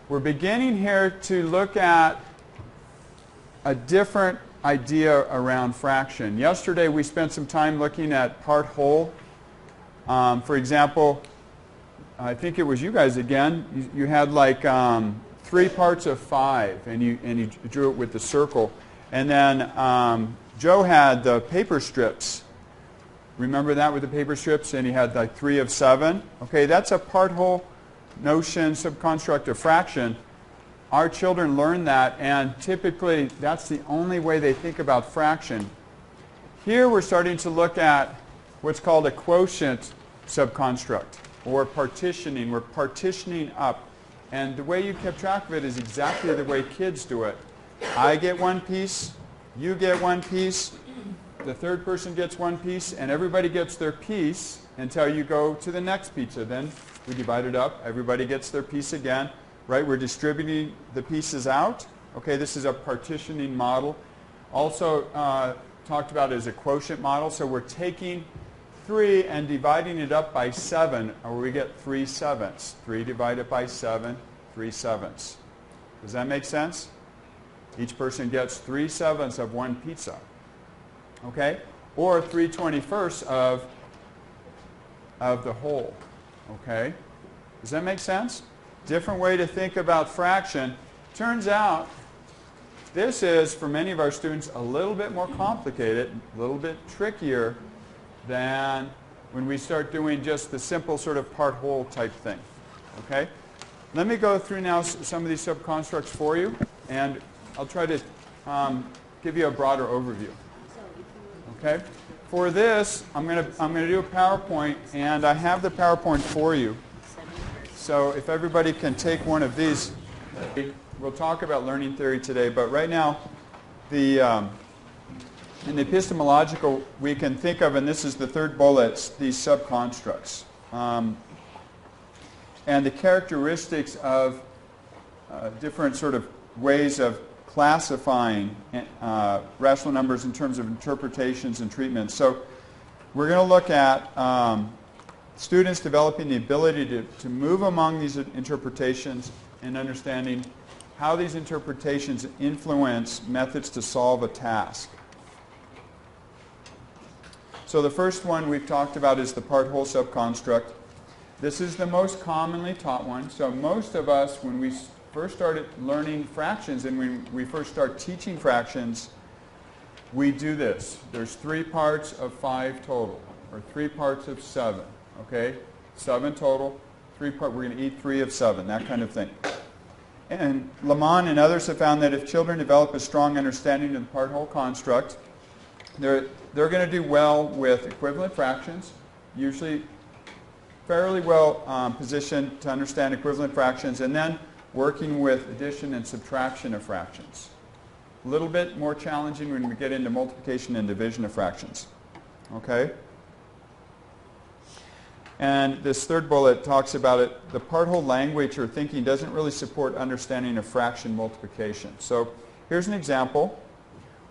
We're beginning here to look at a different idea around fraction. Yesterday we spent some time looking at part whole. For example, I think it was you guys again. You had like 3 parts of 5, and you drew it with the circle. And then Joe had the paper strips. Remember that with the paper strips? And he had like 3 of 7. Okay, that's a part whole notion, subconstruct of fraction. Our children learn that, and typically that's the only way they think about fraction. Here we're starting to look at what's called a quotient subconstruct, or partitioning. We're partitioning up. And the way you kept track of it is exactly the way kids do it. I get 1 piece, you get 1 piece, the third person gets 1 piece, and everybody gets their piece until you go to the next pizza. Then we divide it up. Everybody gets their piece again. Right? We're distributing the pieces out. Okay, this is a partitioning model. Also talked about as a quotient model. So we're taking 3 and dividing it up by 7, or we get 3 sevenths. 3 divided by 7, 3 sevenths. Does that make sense? Each person gets 3 sevenths of 1 pizza. Okay? Or 3/21 of the whole. Okay? Does that make sense? Different way to think about fraction. Turns out this is, for many of our students, a little bit more complicated, a little bit trickier than when we start doing just the simple sort of part whole type thing. Okay? Let me go through now some of these subconstructs for you, and I'll try to give you a broader overview. Okay? For this, I'm going to do a PowerPoint, and I have the PowerPoint for you. So if everybody can take one of these, we'll talk about learning theory today, but right now, in the epistemological, we can think of, and this is the third bullet, these subconstructs. And the characteristics of different sort of ways of classifying rational numbers in terms of interpretations and treatments. So we're going to look at students developing the ability to move among these interpretations and understanding how these interpretations influence methods to solve a task. So the first one we've talked about is the part-whole subconstruct. This is the most commonly taught one. So most of us, when we first started learning fractions and when we first start teaching fractions, we do this. There's 3 parts of 5 total, or 3 parts of 7. Okay, 7 total, 3 part. We're going to eat 3 of 7, that kind of thing. And Lamont and others have found that if children develop a strong understanding of the part-whole construct, they're going to do well with equivalent fractions, usually fairly well positioned to understand equivalent fractions, and then working with addition and subtraction of fractions. A little bit more challenging when we get into multiplication and division of fractions. Okay? And this third bullet talks about it. The part-whole language or thinking doesn't really support understanding of fraction multiplication. So here's an example.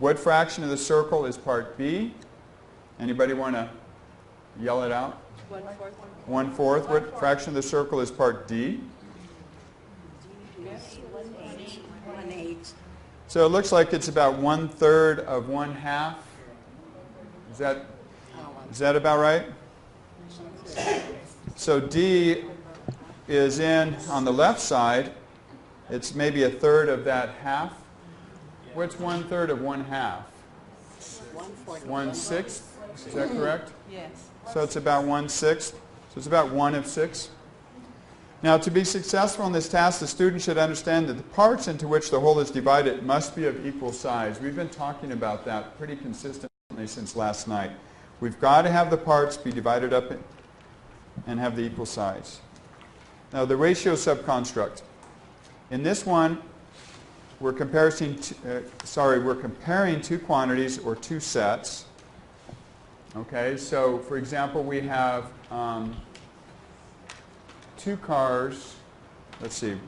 What fraction of the circle is part B? Anybody want to yell it out? 1/4. 1/4. What fraction of the circle is part D? 1/8. So it looks like it's about 1/3 of 1/2. Is that about right? So D is in on the left side. It's maybe 1/3 of that half. What's 1/3 of 1/2? 1/6. Is that correct? Yes. So it's about 1/6. So it's about 1 of 6. Now, to be successful in this task, the student should understand that the parts into which the whole is divided must be of equal size. We've been talking about that pretty consistently since last night. We've got to have the parts be divided up and have the equal size. Now, the ratio subconstruct. In this one, we're comparing 2 quantities or 2 sets. Okay, so for example, we have 2 cars. Let's see.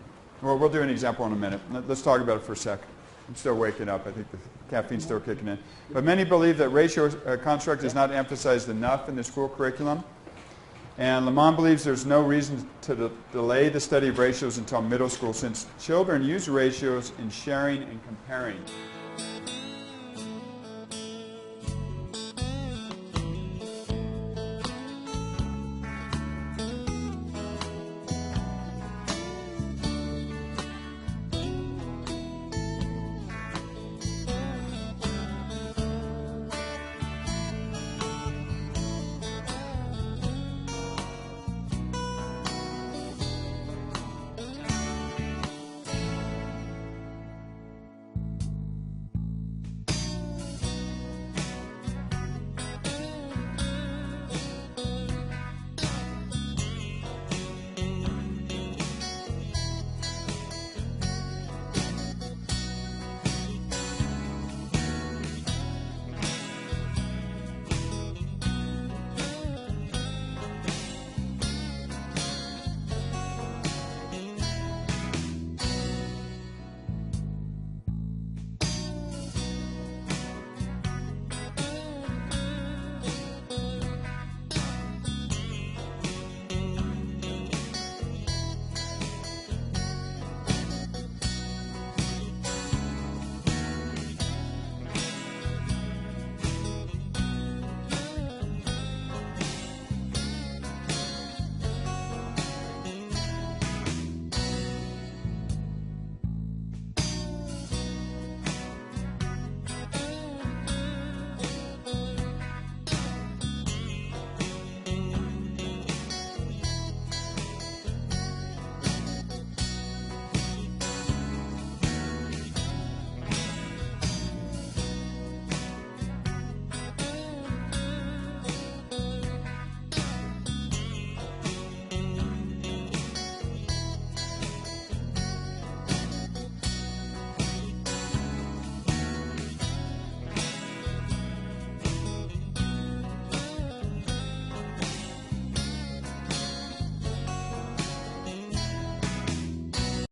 Well, we'll do an example in a minute. Let's talk about it for a second. I'm still waking up. I think the caffeine's still kicking in. But many believe that ratio construct is not emphasized enough in the school curriculum. And Lamont believes there's no reason to delay the study of ratios until middle school since children use ratios in sharing and comparing.